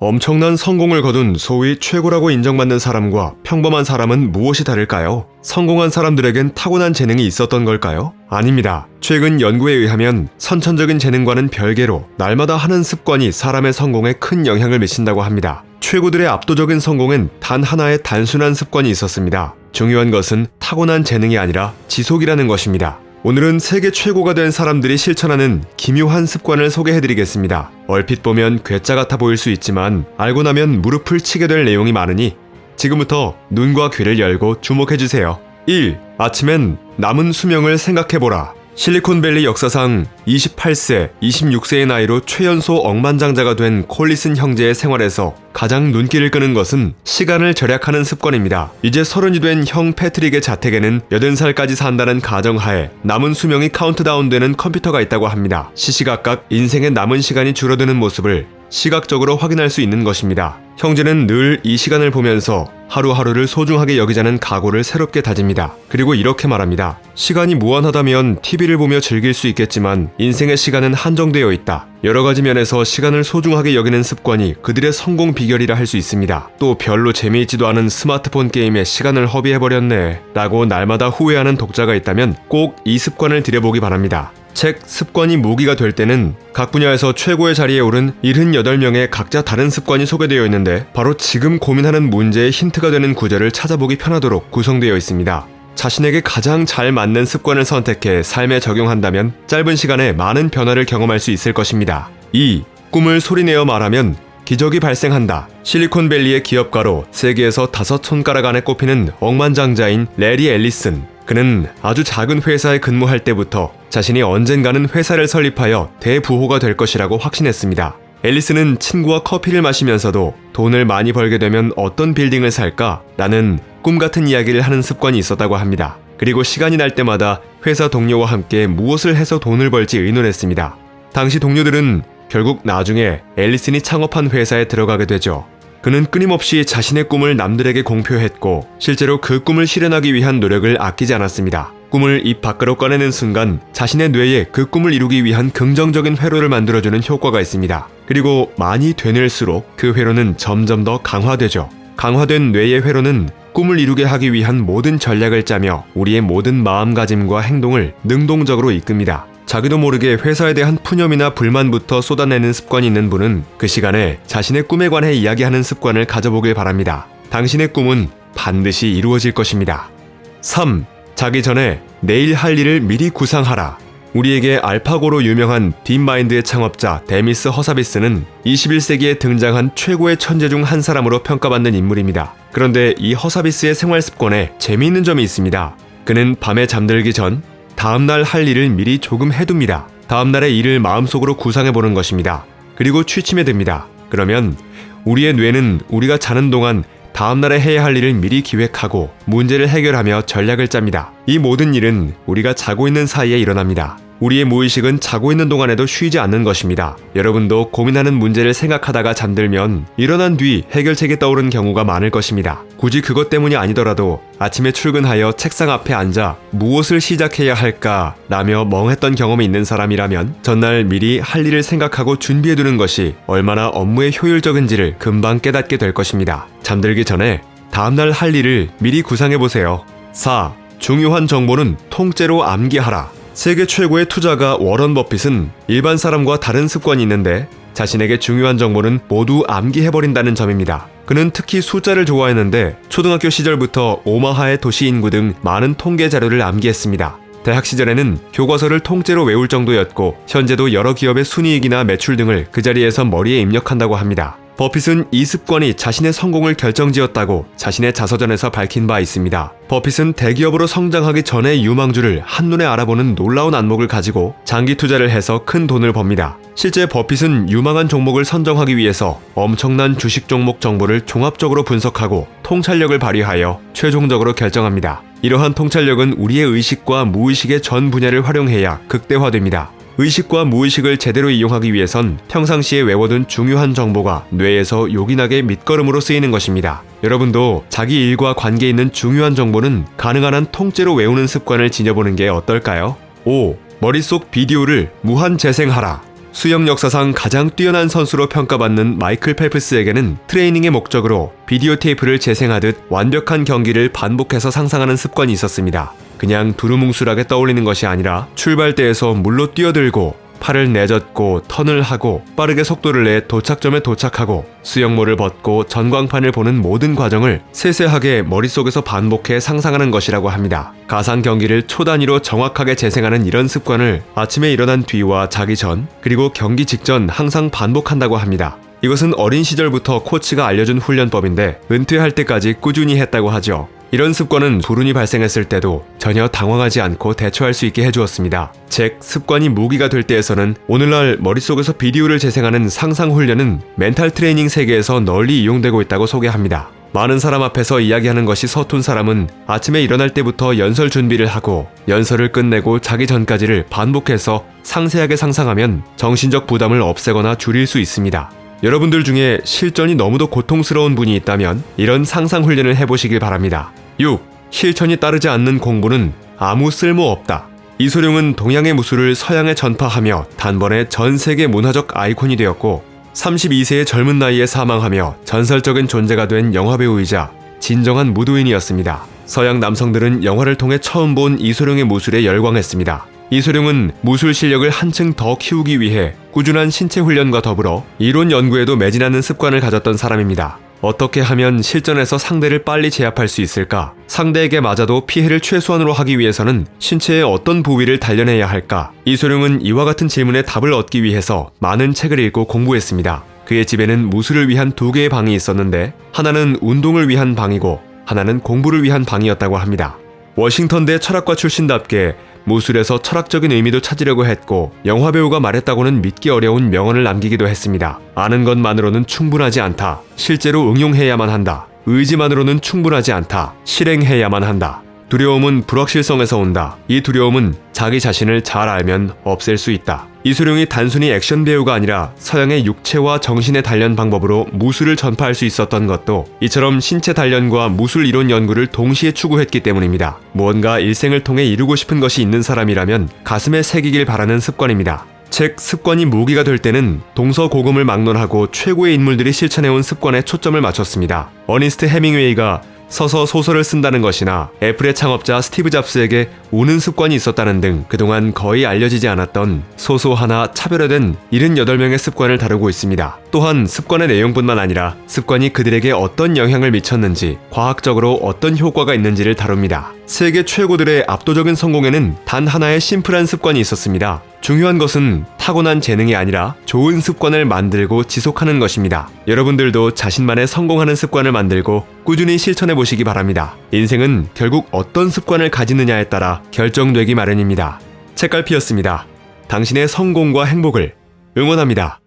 엄청난 성공을 거둔 소위 최고라고 인정받는 사람과 평범한 사람은 무엇이 다를까요? 성공한 사람들에겐 타고난 재능이 있었던 걸까요? 아닙니다. 최근 연구에 의하면 선천적인 재능과는 별개로 날마다 하는 습관이 사람의 성공에 큰 영향을 미친다고 합니다. 최고들의 압도적인 성공엔 단 하나의 단순한 습관이 있었습니다. 중요한 것은 타고난 재능이 아니라 지속이라는 것입니다. 오늘은 세계 최고가 된 사람들이 실천하는 기묘한 습관을 소개해드리겠습니다. 얼핏 보면 괴짜 같아 보일 수 있지만 알고 나면 무릎을 치게 될 내용이 많으니 지금부터 눈과 귀를 열고 주목해주세요. 1. 아침엔 남은 수명을 생각해보라. 실리콘밸리 역사상 28세, 26세의 나이로 최연소 억만장자가 된 콜리슨 형제의 생활에서 가장 눈길을 끄는 것은 시간을 절약하는 습관입니다. 이제 30이 된 형 패트릭의 자택에는 80살까지 산다는 가정하에 남은 수명이 카운트다운되는 컴퓨터가 있다고 합니다. 시시각각 인생의 남은 시간이 줄어드는 모습을 시각적으로 확인할 수 있는 것입니다. 형제는 늘 이 시간을 보면서 하루하루를 소중하게 여기자는 각오를 새롭게 다집니다. 그리고 이렇게 말합니다. 시간이 무한하다면 TV를 보며 즐길 수 있겠지만 인생의 시간은 한정되어 있다. 여러 가지 면에서 시간을 소중하게 여기는 습관이 그들의 성공 비결이라 할 수 있습니다. 또 별로 재미있지도 않은 스마트폰 게임에 시간을 허비해버렸네 라고 날마다 후회하는 독자가 있다면 꼭 이 습관을 들여보기 바랍니다. 책 습관이 무기가 될 때는 각 분야에서 최고의 자리에 오른 78명의 각자 다른 습관이 소개되어 있는데 바로 지금 고민하는 문제의 힌트가 되는 구절을 찾아보기 편하도록 구성되어 있습니다. 자신에게 가장 잘 맞는 습관을 선택해 삶에 적용한다면 짧은 시간에 많은 변화를 경험할 수 있을 것입니다. 2. 꿈을 소리내어 말하면 기적이 발생한다. 실리콘밸리의 기업가로 세계에서 5손가락 안에 꼽히는 억만장자인 레리 앨리슨. 그는 아주 작은 회사에 근무할 때부터 자신이 언젠가는 회사를 설립하여 대부호가 될 것이라고 확신했습니다. 앨리스는 친구와 커피를 마시면서도 돈을 많이 벌게 되면 어떤 빌딩을 살까? 라는 꿈같은 이야기를 하는 습관이 있었다고 합니다. 그리고 시간이 날 때마다 회사 동료와 함께 무엇을 해서 돈을 벌지 의논했습니다. 당시 동료들은 결국 나중에 앨리슨이 창업한 회사에 들어가게 되죠. 그는 끊임없이 자신의 꿈을 남들에게 공표했고 실제로 그 꿈을 실현하기 위한 노력을 아끼지 않았습니다. 꿈을 입 밖으로 꺼내는 순간 자신의 뇌에 그 꿈을 이루기 위한 긍정적인 회로를 만들어주는 효과가 있습니다. 그리고 많이 되뇌일수록 그 회로는 점점 더 강화되죠. 강화된 뇌의 회로는 꿈을 이루게 하기 위한 모든 전략을 짜며 우리의 모든 마음가짐과 행동을 능동적으로 이끕니다. 자기도 모르게 회사에 대한 푸념이나 불만부터 쏟아내는 습관이 있는 분은 그 시간에 자신의 꿈에 관해 이야기하는 습관을 가져보길 바랍니다. 당신의 꿈은 반드시 이루어질 것입니다. 3. 자기 전에 내일 할 일을 미리 구상하라. 우리에게 알파고로 유명한 딥마인드의 창업자 데미스 허사비스는 21세기에 등장한 최고의 천재 중 한 사람으로 평가받는 인물입니다. 그런데 이 허사비스의 생활 습관에 재미있는 점이 있습니다. 그는 밤에 잠들기 전 다음날 할 일을 미리 조금 해둡니다. 다음날의 일을 마음속으로 구상해보는 것입니다. 그리고 취침에 듭니다. 그러면 우리의 뇌는 우리가 자는 동안 다음날에 해야 할 일을 미리 기획하고 문제를 해결하며 전략을 짭니다. 이 모든 일은 우리가 자고 있는 사이에 일어납니다. 우리의 무의식은 자고 있는 동안에도 쉬지 않는 것입니다. 여러분도 고민하는 문제를 생각하다가 잠들면 일어난 뒤 해결책이 떠오른 경우가 많을 것입니다. 굳이 그것 때문이 아니더라도 아침에 출근하여 책상 앞에 앉아 무엇을 시작해야 할까 라며 멍했던 경험이 있는 사람이라면 전날 미리 할 일을 생각하고 준비해두는 것이 얼마나 업무에 효율적인지를 금방 깨닫게 될 것입니다. 잠들기 전에 다음날 할 일을 미리 구상해보세요. 4. 중요한 정보는 통째로 암기하라. 세계 최고의 투자가 워런 버핏은 일반 사람과 다른 습관이 있는데 자신에게 중요한 정보는 모두 암기해버린다는 점입니다. 그는 특히 숫자를 좋아했는데 초등학교 시절부터 오마하의 도시 인구 등 많은 통계 자료를 암기했습니다. 대학 시절에는 교과서를 통째로 외울 정도였고 현재도 여러 기업의 순이익이나 매출 등을 그 자리에서 머리에 입력한다고 합니다. 버핏은 이 습관이 자신의 성공을 결정지었다고 자신의 자서전에서 밝힌 바 있습니다. 버핏은 대기업으로 성장하기 전의 유망주를 한눈에 알아보는 놀라운 안목을 가지고 장기 투자를 해서 큰 돈을 법니다. 실제 버핏은 유망한 종목을 선정하기 위해서 엄청난 주식 종목 정보를 종합적으로 분석하고 통찰력을 발휘하여 최종적으로 결정합니다. 이러한 통찰력은 우리의 의식과 무의식의 전 분야를 활용해야 극대화됩니다. 의식과 무의식을 제대로 이용하기 위해선 평상시에 외워둔 중요한 정보가 뇌에서 요긴하게 밑거름으로 쓰이는 것입니다. 여러분도 자기 일과 관계 있는 중요한 정보는 가능한 한 통째로 외우는 습관을 지녀보는 게 어떨까요? 5. 머릿속 비디오를 무한 재생하라. 수영 역사상 가장 뛰어난 선수로 평가받는 마이클 펠프스에게는 트레이닝의 목적으로 비디오 테이프를 재생하듯 완벽한 경기를 반복해서 상상하는 습관이 있었습니다. 그냥 두루뭉술하게 떠올리는 것이 아니라 출발대에서 물로 뛰어들고 팔을 내젓고 턴을 하고 빠르게 속도를 내 도착점에 도착하고 수영모를 벗고 전광판을 보는 모든 과정을 세세하게 머릿속에서 반복해 상상하는 것이라고 합니다. 가상 경기를 초 단위로 정확하게 재생하는 이런 습관을 아침에 일어난 뒤와 자기 전, 그리고 경기 직전 항상 반복한다고 합니다. 이것은 어린 시절부터 코치가 알려준 훈련법인데 은퇴할 때까지 꾸준히 했다고 하죠. 이런 습관은 불운이 발생했을 때도 전혀 당황하지 않고 대처할 수 있게 해주었습니다. 책 습관이 무기가 될 때에서는 오늘날 머릿속에서 비디오를 재생하는 상상훈련은 멘탈 트레이닝 세계에서 널리 이용되고 있다고 소개합니다. 많은 사람 앞에서 이야기하는 것이 서툰 사람은 아침에 일어날 때부터 연설 준비를 하고 연설을 끝내고 자기 전까지를 반복해서 상세하게 상상하면 정신적 부담을 없애거나 줄일 수 있습니다. 여러분들 중에 실전이 너무도 고통스러운 분이 있다면 이런 상상 훈련을 해보시길 바랍니다. 6. 실천이 따르지 않는 공부는 아무 쓸모 없다. 이소룡은 동양의 무술을 서양에 전파하며 단번에 전 세계 문화적 아이콘이 되었고 32세의 젊은 나이에 사망하며 전설적인 존재가 된 영화배우이자 진정한 무도인이었습니다. 서양 남성들은 영화를 통해 처음 본 이소룡의 무술에 열광했습니다. 이소룡은 무술 실력을 한층 더 키우기 위해 꾸준한 신체 훈련과 더불어 이론 연구에도 매진하는 습관을 가졌던 사람입니다. 어떻게 하면 실전에서 상대를 빨리 제압할 수 있을까? 상대에게 맞아도 피해를 최소한으로 하기 위해서는 신체의 어떤 부위를 단련해야 할까? 이소룡은 이와 같은 질문에 답을 얻기 위해서 많은 책을 읽고 공부했습니다. 그의 집에는 무술을 위한 2개의 방이 있었는데 하나는 운동을 위한 방이고 하나는 공부를 위한 방이었다고 합니다. 워싱턴대 철학과 출신답게 무술에서 철학적인 의미도 찾으려고 했고 영화배우가 말했다고는 믿기 어려운 명언을 남기기도 했습니다. 아는 것만으로는 충분하지 않다. 실제로 응용해야만 한다. 의지만으로는 충분하지 않다. 실행해야만 한다. 두려움은 불확실성에서 온다. 이 두려움은 자기 자신을 잘 알면 없앨 수 있다. 이소룡이 단순히 액션 배우가 아니라 서양의 육체와 정신의 단련 방법으로 무술을 전파할 수 있었던 것도 이처럼 신체 단련과 무술 이론 연구를 동시에 추구했기 때문입니다. 무언가 일생을 통해 이루고 싶은 것이 있는 사람이라면 가슴에 새기길 바라는 습관입니다. 책 습관이 무기가 될 때는 동서고금을 막론하고 최고의 인물들이 실천해온 습관에 초점을 맞췄습니다. 어니스트 해밍웨이가 서서 소설을 쓴다는 것이나 애플의 창업자 스티브 잡스에게 우는 습관이 있었다는 등 그동안 거의 알려지지 않았던 소소하나 차별화된 78명의 습관을 다루고 있습니다. 또한 습관의 내용뿐만 아니라 습관이 그들에게 어떤 영향을 미쳤는지, 과학적으로 어떤 효과가 있는지를 다룹니다. 세계 최고들의 압도적인 성공에는 단 하나의 심플한 습관이 있었습니다. 중요한 것은 타고난 재능이 아니라 좋은 습관을 만들고 지속하는 것입니다. 여러분들도 자신만의 성공하는 습관을 만들고 꾸준히 실천해 보시기 바랍니다. 인생은 결국 어떤 습관을 가지느냐에 따라 결정되기 마련입니다. 책갈피였습니다. 당신의 성공과 행복을 응원합니다.